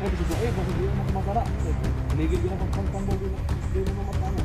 Eh, bakit di naman kumasara? Ligid ko na pagpangtambol din. Di naman matano.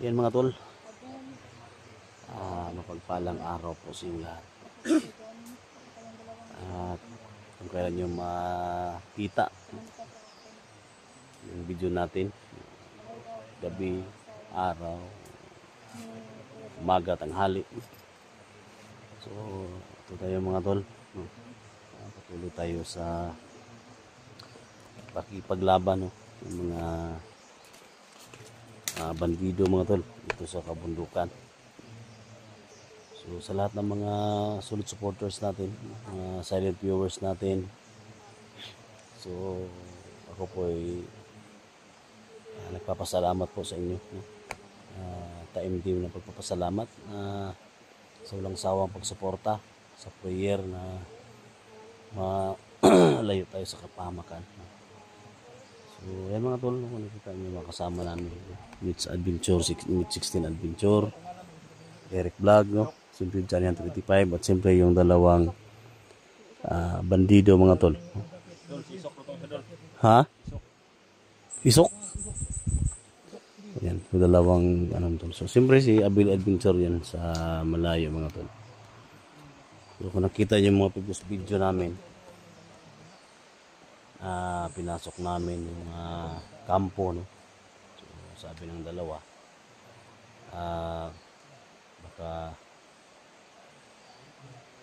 Yan mga tol, mapagpalang araw po sa inyo lahat. At kung kailan nyo makita yung video natin, gabi, araw, umaga, tanghali. So ito tayo mga tol, patuloy tayo sa pakipaglaban ng mga bandido mga tol dito sa kabundukan. So sa lahat ng mga solid supporters natin, mga silent viewers natin, so ako po ay nagpapasalamat po sa inyo, no? Taimtim na pagpapasalamat sa walang sawang pagsuporta sa prayer na malayo tayo sa kapahamakan. So yan mga tol, kung nakita nyo mga kasama namin, Mitch Adventure, Mitch 16 Adventure, Eric Vlog, no? Siyempre Janian 35, at siyempre yung dalawang bandido mga tol. Ha? Isok? Yan, yung dalawang tol. So siyempre si Abil Adventure yan sa malayo mga tol. So kung nakita nyo yung mga previous video namin, pinasok namin yung kampo, no? So, sabi ng dalawa, baka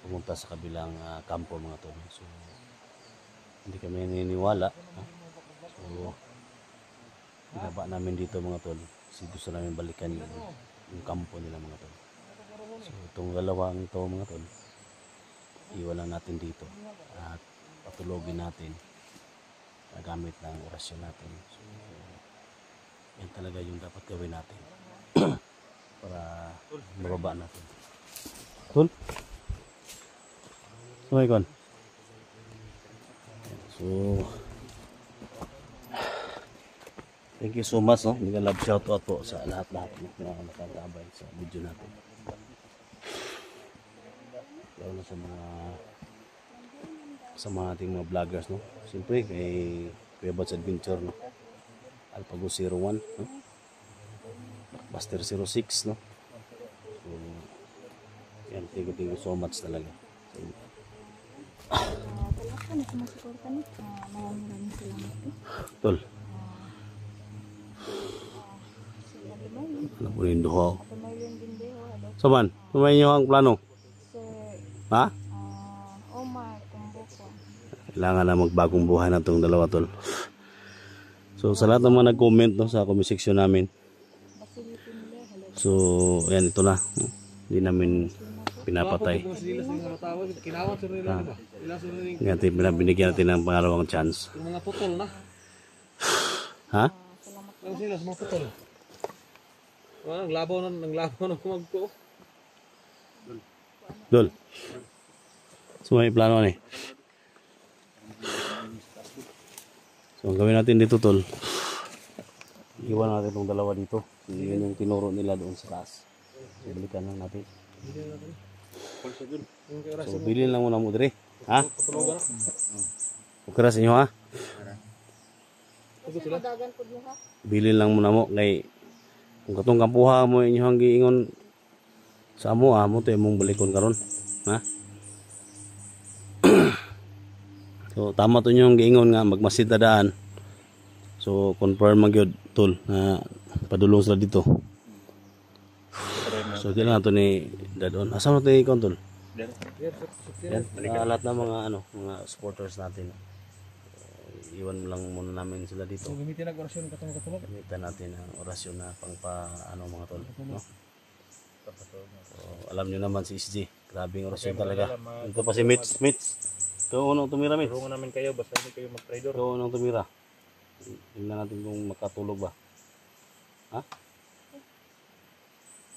pumunta sa kabilang kampo mga tol. So hindi kami naniniwala, no? So binaba namin dito mga tol kasi gusto namin balikan yung kampo nila mga tol. So itong dalawang ito mga tol, iwalan natin dito at patulogin natin gamit ng orasyon natin. So yan talaga yung dapat gawin natin para mababa natin. Tol? So ikon. So thank you so much, no? Mga love shoutout po sa lahat-lahat na nakatabay sa video natin. Lalo na sa mga ating mga vloggers, no? Siyempre kay Kuya Bats Adventure, no? Alpago 01, no? Buster 06, no? So yan, thank you so much talaga. Tol, ano po rin doho? Saban, tumay nyo ang plano? Ha? Kailangan na magbagong buhay na itong dalawa tol. So sa lahat ng mga nag-comment, no, sa comment section namin, so ayan, ito na, no? Hindi namin pinapatay. Ngayon binigyan natin ng pangalawang chance. Mga putol na. Ha? Lang sila sa mga putol. Naglabaw na kumagpo. Dol. So may plano ni. So ang gawin natin dito tol, iwan natin itong dalawa dito. Yun yung tinuro nila doon sa taas. So balikan lang natin. So bilhin lang muna mo dire. Ha? Ukra sa inyo ha? Bilhin lang muna mo. Kay kung katong kampuha mo inyo ang giingon sa amo, amo to imong balikon karon. Ha? So tama to yung giingon nga magmasid na daan. So confirm magyud tol na padulong sila dito. So dili na to ni dadon. Asa na to ni tol? Yan, lahat ng mga mga supporters natin. Iwan lang muna namin sila dito. So gamitin ang orasyon ng katulog. Gamitan natin ang orasyon na pangpa mga tol, no? So, alam niyo naman si SG, grabing orasyon talaga. Ito pa si Mitch. Ikaw unang tumira, Mitch. Tulungan namin kayo, basta hindi kayo mag-trader. Ikaw unang tumira. Tingnan natin kung makatulog ba. Ha?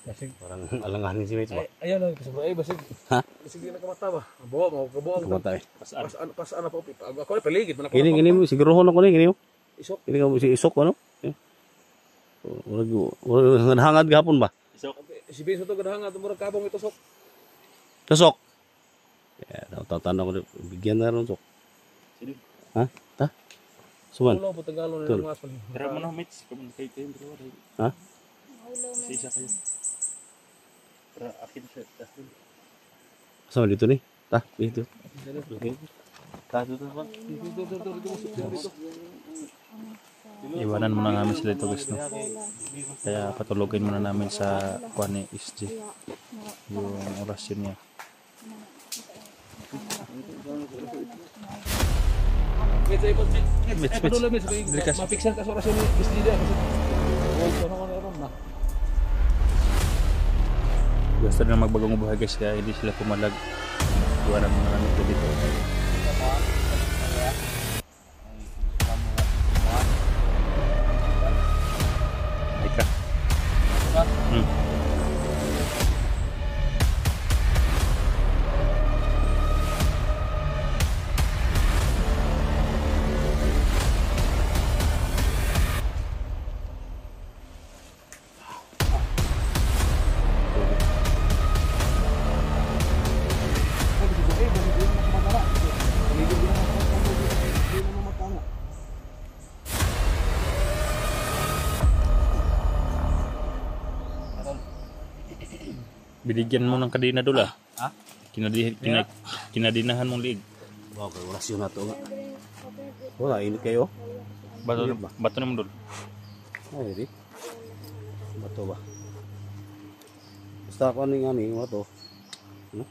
Basig. Parang alanganin si Mitch ba? Ayaw lang, kasi basig. Ha? Basig di na kamata ba? Bawa, kabuang. Kumata eh. Pasaan na pa upi. Ako ay paligid. Gini mo, sigurohon ako ni, gini mo. Isok. Gini ka mo si Isok, ano? Urag hangad gahapon ba? Isok. Si Benzo to gadahanga, tumurag kabong ito sok. Kasok. Yeah, tatan ako bigyan na ron sok. Sige. Ha? Ta? Suman. Ulo po Tagalog na mga asal. Pero mo na Mitch, kung kayo bro. Ha? Isa kayo. Pero akin siya. Sama dito ni. Ta, dito. Ta dito ba? Iwanan muna namin sila ito guys, no? Kaya patulogin muna namin sa kuwan ni SG yung orasyon niya. Mitch. Mapiksan ka sa orasyon ni SG dia kasi. Ano na. Gusto na magbagong buhay guys, kaya hindi sila pumalag. Iwanan muna namin ito dito. Ika. Binigyan mo ng kadina dula. Ha? Kinadinahan mong liig. Wow, kay orasyon na to nga. Wala, init kayo. Bato na mo dul. Ay, di. Bato ba? Basta ako ni ngani, bato. Ano?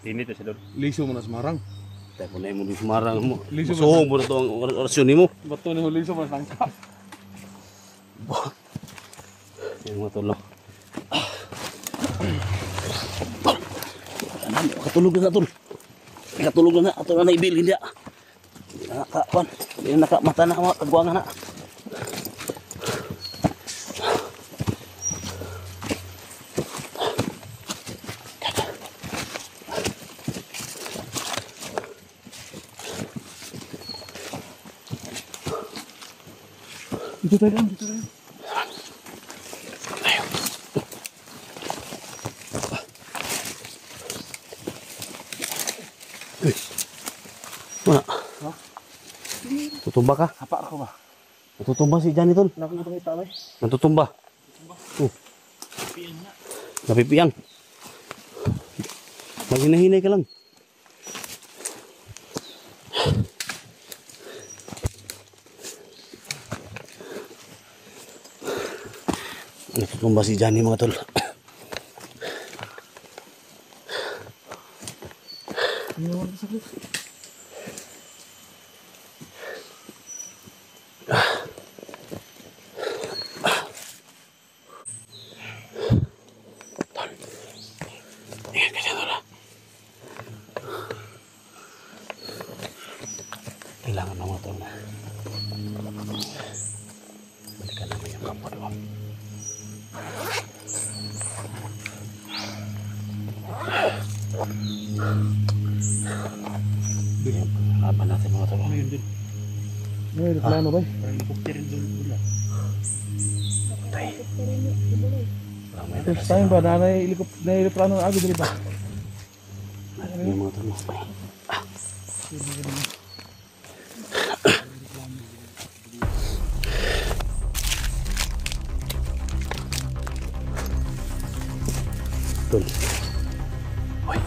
Tinit siya dul. Liso mo na semarang. Tayo po na mo di sumarang mo. Liso Masuhong mo na to ang orasyon ni mo. Bato ni liso mo na tangka. Yan mo tolo. Katulog na tol. Katulog na ato na naibil hindi. Nakakuan, hindi na nakamata na mga kagwangan na. Dito tayo. Mana? Tutumba ka? Apa ako ba? Natutumba si Johnny tol. Nakita kita ba? Natutumba. Napipiyang. Maghinahinay ka lang. Natutumba si Johnny mga tol. Ingat ka dyan, Lola. Kailangan na mga tol na. Balikan namin yung kampo doon. Laban natin mga tol. Ay, plano ba? Patay. Parang may First time ba na naiplano na agad dili ba? yung mga tol mo. Tol. Uy.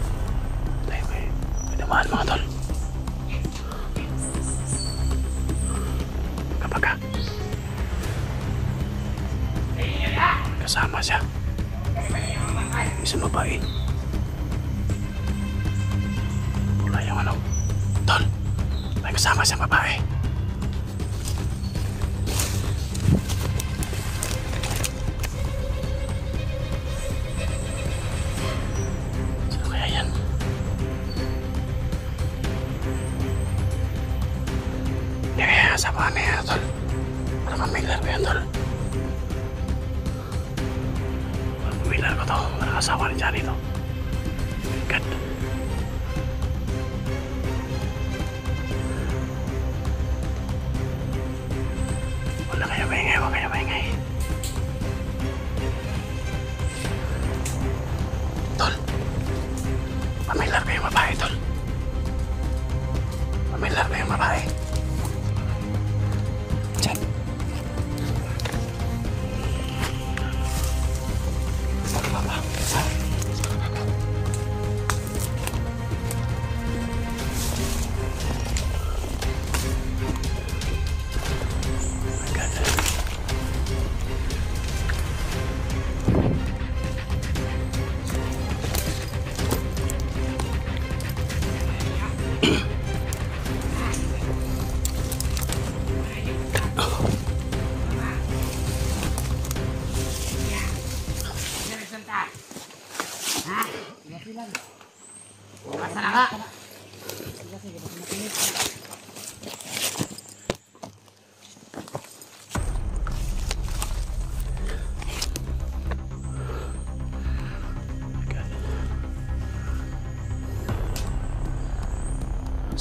Tayo may dumaan mga tol. May kasama siyang babae. Sino kaya yan? Hindi kaya kasama niya, tol. Para mamilar ko yan, tol. Para mamilar ko to. Para kasama ni Johnny to. God. Wala kayo maingay, wala kayo maingay. Tol, pamilar ko yung babae, tol. Pamilar ko yung babae. Diyan. Saan ka ba? Ha?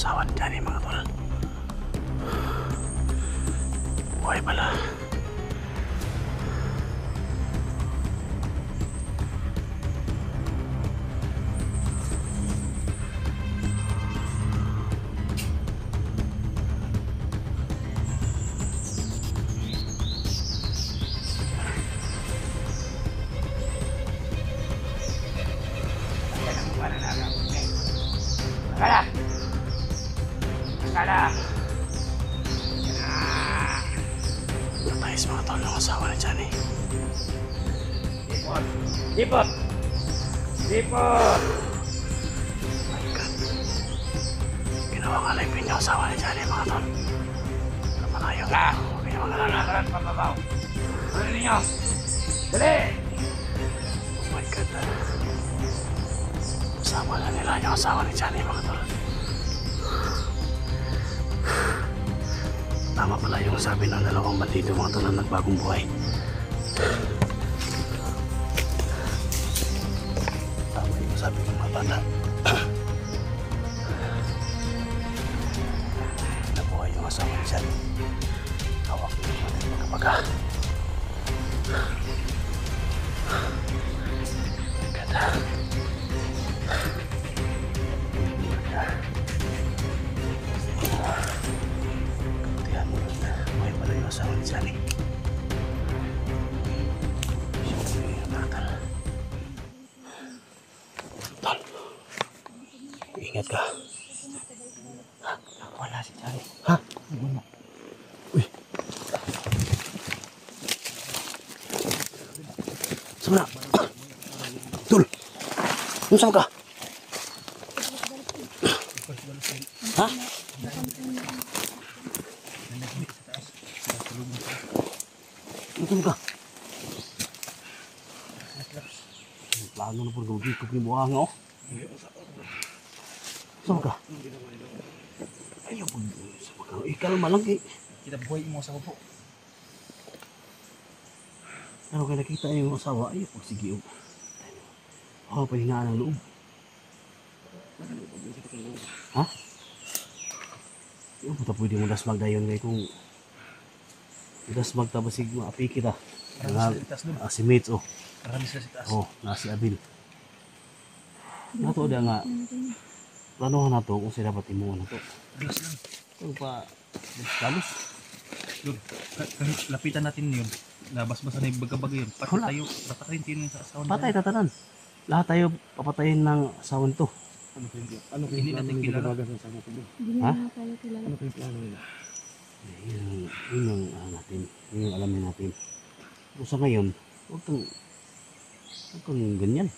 Sawan dyan yung mga tol. Buhay pala. Napayos mga tol ng asawa ni Johnny. Dipot! Dipot! Dipot! My God. Ginawa nga live yung asawa ni Johnny mga tol. Pero malayo. Huwag kayo magalala. Ano ninyo? Dali! Oh my God. Kasama na nila yung asawa ni Johnny mga tol. Tama pala yung sabi ng dalawang bandido mga tol na nagbagong buhay. Tama yung sabi ng mga bata. Nabuhay yung asawa ni Johnny. Hawak yung mga magkapaga. Ganda. Buhay pala yung asawa ni Johnny. Siyempre yung natal. Tol, ingat ka. Ha? Wala si Johnny. Ha? Wala. Uy. Sama na. Tol, saan ka? Ha? Saan ka? Plano na po gawin ko yung buhang oh. Saan ka? Ayaw po. Ikalma lang eh. Kita buhay mo sa kupo. Ano kaya nakita niyo yung asawa? Ayaw po sige oh. Oh, pahingaan ng loob. Ha? Yung puta pwede mo dasmag na yun ngayon kung dasmag tapos sige api kita. Si Mates oh. Marami sila sa taas. Oh, nasi Abil. Nato da nga. Planohan na to kung sila pati mo na to. Alas lang. Ito pa, kalos. Yun, kahit lapitan natin yun, nabas-basa na yung baga-baga yun. Pati Wala. tayo, papatayin tayo sa asawa niya. Patay tatanan. Lahat tayo papatayin ng asawan to. Ano hindi natin kilala. Ha? Ano yung plano nila? Yun ang natin. Yun ang alamin natin. Kung sa ngayon, huwag kang ganyan.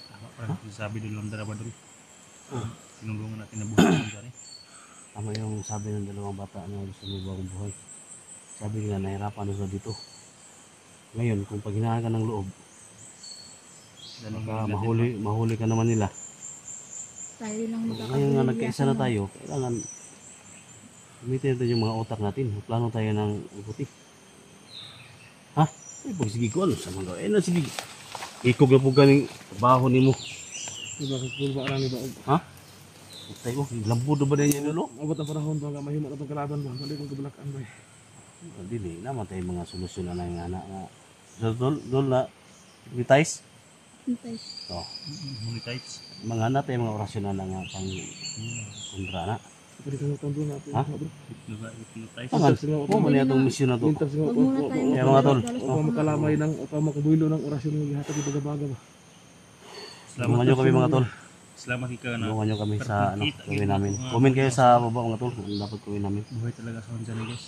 Tama, parang sabi doon lang dalawa doon. Tinulungan natin na buhay ng Johnny. Tama yung sabi ng dalawang bata na gusto mo bagong buhay. Sabi nila nahirapan na sila dito. Ngayon, kung pag hinaan ka ng loob, baka mahuli ka naman nila. Tayo din lang Ngayon nga nagkaisa na tayo, kailangan gamitin natin yung mga utak natin. Plano tayo ng ikuti. Ha? Ay, pag sige ko, ano sa mga gawin? Na sige. Ikog na po ganing trabaho ni mo. Diba, kung ba arang iba. Ha? Tayo, lambudo ba na yan lolo? Abot ang panahon ba, mahimo na itong kalaban ba? Balik kong kabalakan ba. Dili, naman tayo mga solusyon na yung anak nga. So, dol na, monetize? Oh, Monetize. mga anak tayo mga orasyonal na nga pang kundra na. Pwede kang matandun natin. Ha? Monetize. Tangan, mo man itong misyon na to. Mintas nga, Huwag muna tayo Kaya mga tol, o pa makalamay ng, o pa makabuilo ng orasyon ng ihatag yung baga-baga ba. tulungan nyo kami mga tol. Salamat ikaw na. Tulungan nyo kami sa ano, gawin namin. Comment kayo sa baba mga tol kung ano dapat gawin namin. Buhay talaga sa Honjan guys.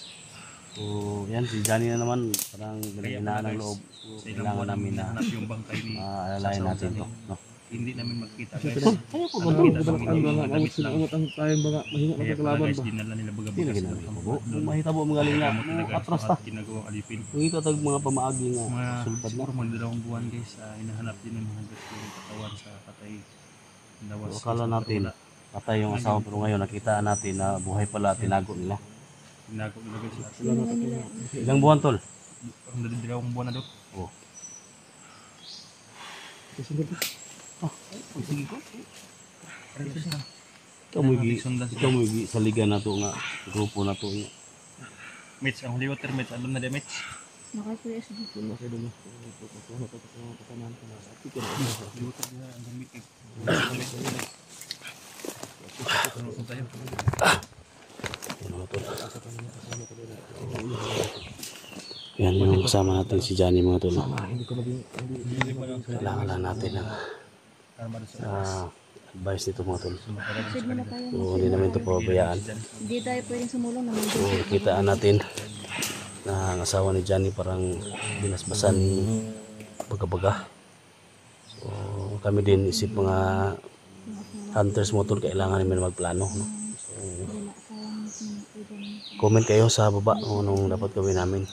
So, yan, si Johnny na naman, parang ginahinaan ng loob. So, Sa ilang kailangan buwan namin na namin yung bangkay ni alalayan natin to. No? Hindi namin magkita guys. Kaya po, Ano, ganito. kabalakan ba nga, abot sila, abot ang tayong baga, mahimo na Kaya itong pala kalaban guys, ba. dinala nila Hindi na baga-baga sa ginagawa. Kung mahitabo mga galing nga, atras ta. Ginagawang alipin. Kung ito tag mga pamaagi nga, Mga sulpad na. siguro mga 2 buwan guys, hinahanap din ng mga guys yung katawan sa patay. Lawas. So, akala natin, patay yung asawa, pero ngayon nakita natin na buhay pala, tinago nila. Tinago nila guys. Ilang buwan tol? Ang 2 buwan na doon. Oh. Kasi ba? Sige ko. Parang isa lang. Ikaw mo yung sa liga na to nga, grupo na to nga. Mitch, ang Holy Water Mitch, ano na di Mitch? Naka-3 SD. Kung nasa doon, ano to, kasamahan ko na. Ito na. Holy Water na ang gamit eh. Ano tayo? Ano to? Yan yung kasama natin si Johnny mga tol. Hindi ko maging, Kailangan lang natin ng advice nito mga tol. Proceed muna tayo. So, hindi namin ito pabayaan. Hindi tayo pwedeng sumulong naman. So, kitaan natin na ang asawa ni Johnny parang binasbasan baga-baga. So, kami din isip mga hunters mo tol, kailangan namin magplano. No? So, comment kayo sa baba kung anong dapat gawin namin.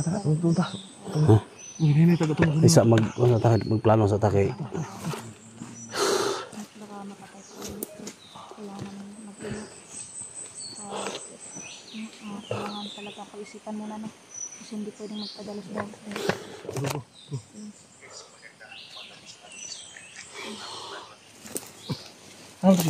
tara, tunta. Huh? Hindi taga-tunta. Isa magplano sa takay. Baka makatay sa ulit. Kailangan mag-ingat. Kailangan talaga pag-isipan muna na. Kasi hindi pwedeng magpadalos-dalos. Ano